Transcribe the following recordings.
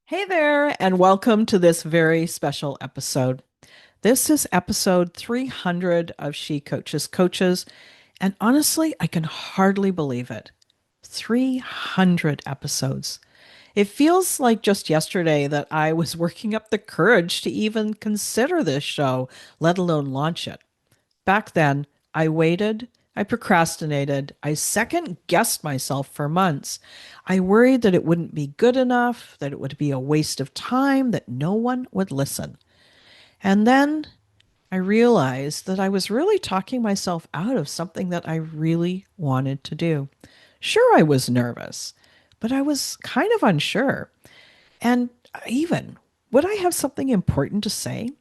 Hey there, and welcome to this very special episode. This is episode 300 of She Coaches Coaches, and honestly, I can hardly believe it. 300 episodes. It feels like just yesterday that I was working up the courage to even consider this show, let alone launch it. Back then, I waited, I procrastinated, I second guessed myself for months. I worried that it wouldn't be good enough, that it would be a waste of time, that no one would listen. And then I realized that I was really talking myself out of something that I really wanted to do. Sure, I was nervous, but I was kind of unsure. And even, would I have something important to say?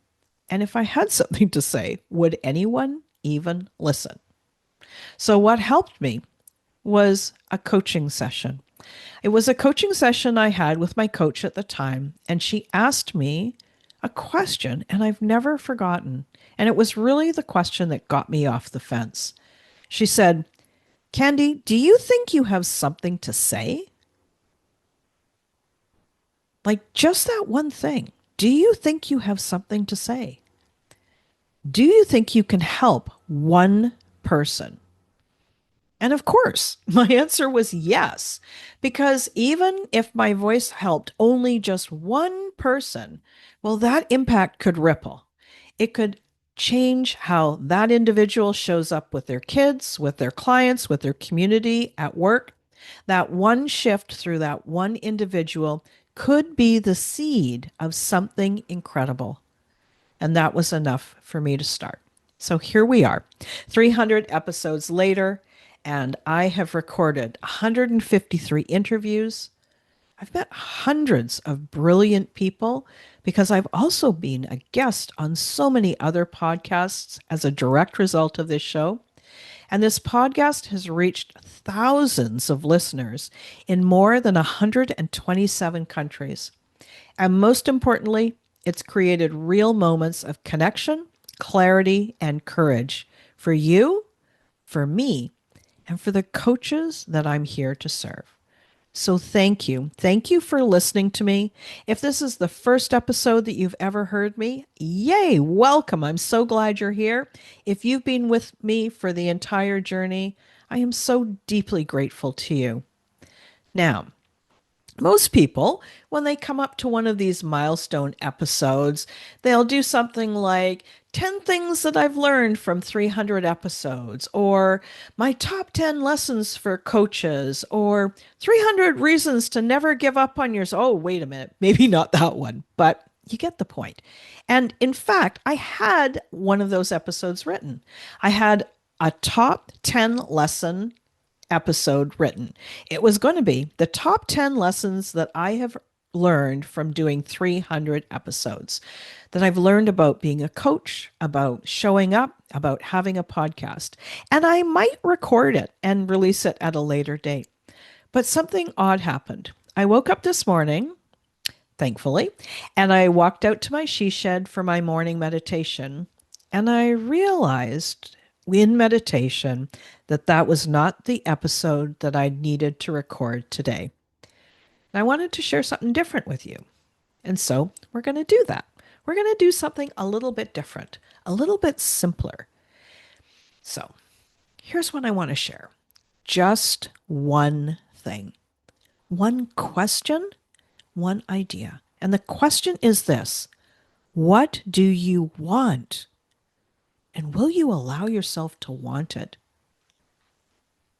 And if I had something to say, would anyone even listen? So, what helped me was a coaching session. It was a coaching session I had with my coach at the time, and she asked me a question, and I've never forgotten. And it was really the question that got me off the fence. She said, Candy, do you think you have something to say? Like just that one thing. Do you think you have something to say? Do you think you can help one person? And of course, my answer was yes, because even if my voice helped only just one person, well, that impact could ripple. It could change how that individual shows up with their kids, with their clients, with their community at work. That one shift through that one individual could be the seed of something incredible. And that was enough for me to start. So here we are, 300 episodes later, and I have recorded 153 interviews. I've met hundreds of brilliant people because I've also been a guest on so many other podcasts as a direct result of this show. And this podcast has reached thousands of listeners in more than 127 countries. And most importantly, it's created real moments of connection, clarity, and courage for you, for me, and for the coaches that I'm here to serve. So thank you. Thank you for listening to me. If this is the first episode that you've ever heard me, yay, welcome. I'm so glad you're here. If you've been with me for the entire journey, I am so deeply grateful to you. Now, most people, when they come up to one of these milestone episodes, they'll do something like 10 things that I've learned from 300 episodes, or my top 10 lessons for coaches, or 300 reasons to never give up on yours. Oh, wait a minute. Maybe not that one, but you get the point. And in fact, I had one of those episodes written. I had a top 10 lesson episode written. It was going to be the top 10 lessons that I have learned from doing 300 episodes, that I've learned about being a coach, about showing up, about having a podcast. And I might record it and release it at a later date. But something odd happened. I woke up this morning, thankfully, and I walked out to my she shed for my morning meditation. And I realized in meditation that that was not the episode that I needed to record today. And I wanted to share something different with you. And so we're going to do that. We're going to do something a little bit different, a little bit simpler. So here's what I want to share, just one thing, one question, one idea. And the question is this: what do you want? And will you allow yourself to want it?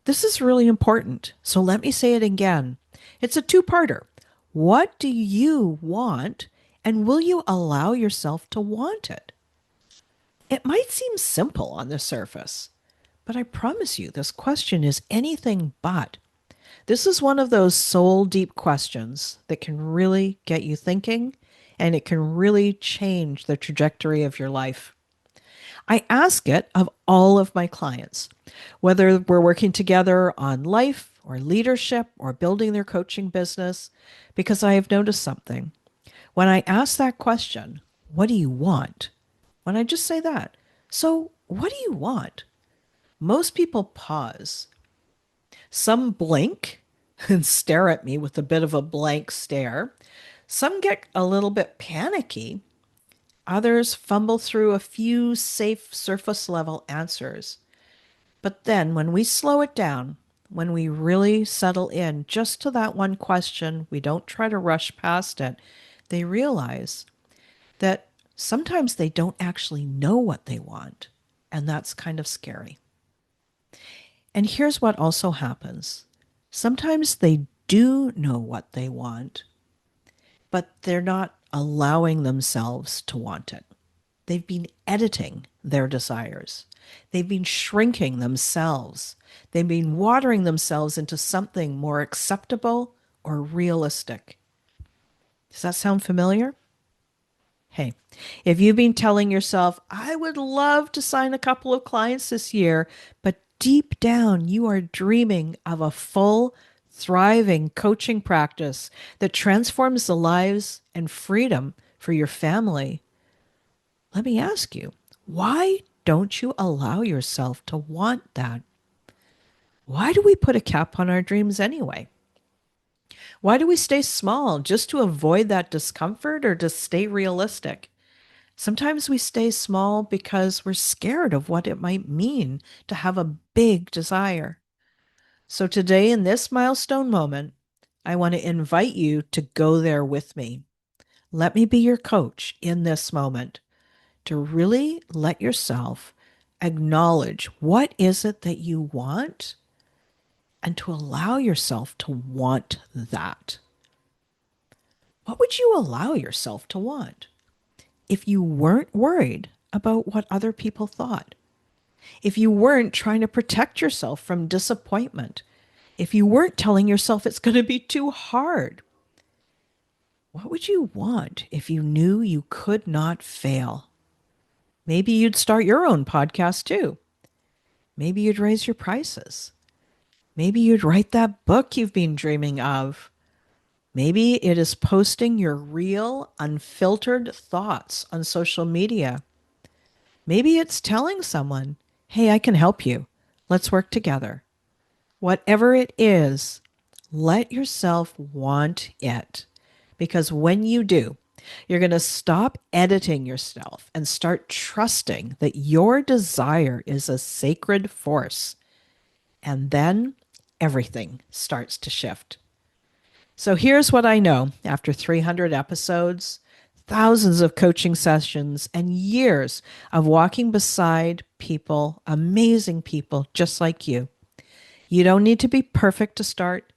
This is really important. So let me say it again. It's a two-parter. What do you want? And will you allow yourself to want it? It might seem simple on the surface, but I promise you this question is anything but. This is one of those soul deep questions that can really get you thinking, and it can really change the trajectory of your life. I ask it of all of my clients, whether we're working together on life or leadership or building their coaching business, because I have noticed something. When I ask that question, what do you want? When I just say that, so what do you want? Most people pause. Some blink and stare at me with a bit of a blank stare. Some get a little bit panicky. Others fumble through a few safe surface level answers. But then when we slow it down, when we really settle in just to that one question, we don't try to rush past it, they realize that sometimes they don't actually know what they want. And that's kind of scary. And here's what also happens sometimes they do know what they want, but they're not allowing themselves to want it. They've been editing their desires. They've been shrinking themselves. They've been watering themselves into something more acceptable or realistic. Does that sound familiar? Hey, if you've been telling yourself, I would love to sign a couple of clients this year, but deep down you are dreaming of a full, thriving coaching practice that transforms the lives and freedom for your family, let me ask you, why don't you allow yourself to want that? Why do we put a cap on our dreams anyway? Why do we stay small just to avoid that discomfort or to stay realistic? Sometimes we stay small because we're scared of what it might mean to have a big desire. So today, in this milestone moment, I want to invite you to go there with me. Let me be your coach in this moment to really let yourself acknowledge what is it that you want and to allow yourself to want that. What would you allow yourself to want if you weren't worried about what other people thought? If you weren't trying to protect yourself from disappointment? If you weren't telling yourself it's going to be too hard? What would you want if you knew you could not fail? Maybe you'd start your own podcast too. Maybe you'd raise your prices. Maybe you'd write that book you've been dreaming of. Maybe it is posting your real, unfiltered thoughts on social media. Maybe it's telling someone, hey, I can help you. Let's work together. Whatever it is, let yourself want it. Because when you do, you're going to stop editing yourself and start trusting that your desire is a sacred force. And then everything starts to shift. So here's what I know after 300 episodes, thousands of coaching sessions, and years of walking beside people, amazing people just like you. You don't need to be perfect to start.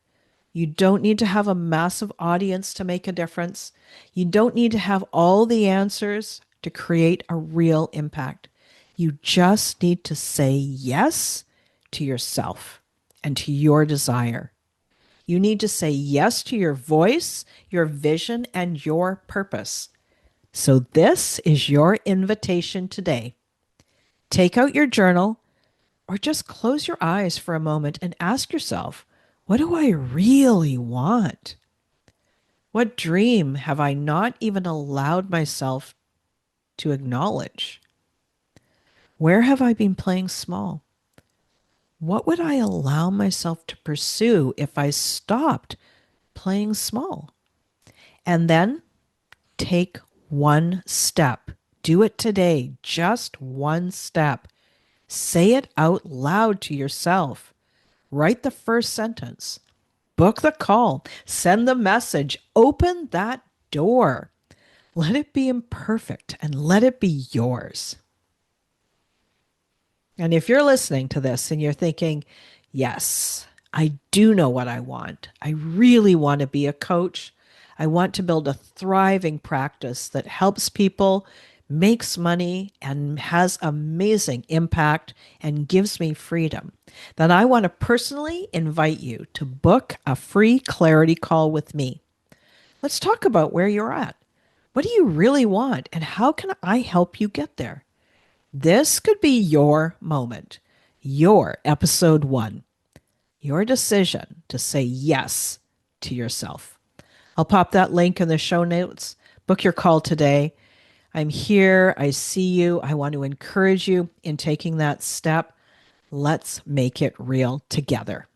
You don't need to have a massive audience to make a difference. You don't need to have all the answers to create a real impact. You just need to say yes to yourself and to your desire. You need to say yes to your voice, your vision, and your purpose. So this is your invitation today. Take out your journal or just close your eyes for a moment and ask yourself, what do I really want? What dream have I not even allowed myself to acknowledge? Where have I been playing small? What would I allow myself to pursue if I stopped playing small? And then take one step. Do it today, just one step. Say it out loud to yourself. Write the first sentence. Book the call. Send the message. Open that door. Let it be imperfect and let it be yours. And if you're listening to this and you're thinking, yes, I do know what I want. I really want to be a coach. I want to build a thriving practice that helps people, makes money, and has amazing impact and gives me freedom. Then I want to personally invite you to book a free clarity call with me. Let's talk about where you're at. What do you really want and how can I help you get there? This could be your moment, your episode 1, your decision to say yes to yourself. I'll pop that link in the show notes. Book your call today. I'm here. I see you. I want to encourage you in taking that step. Let's make it real together.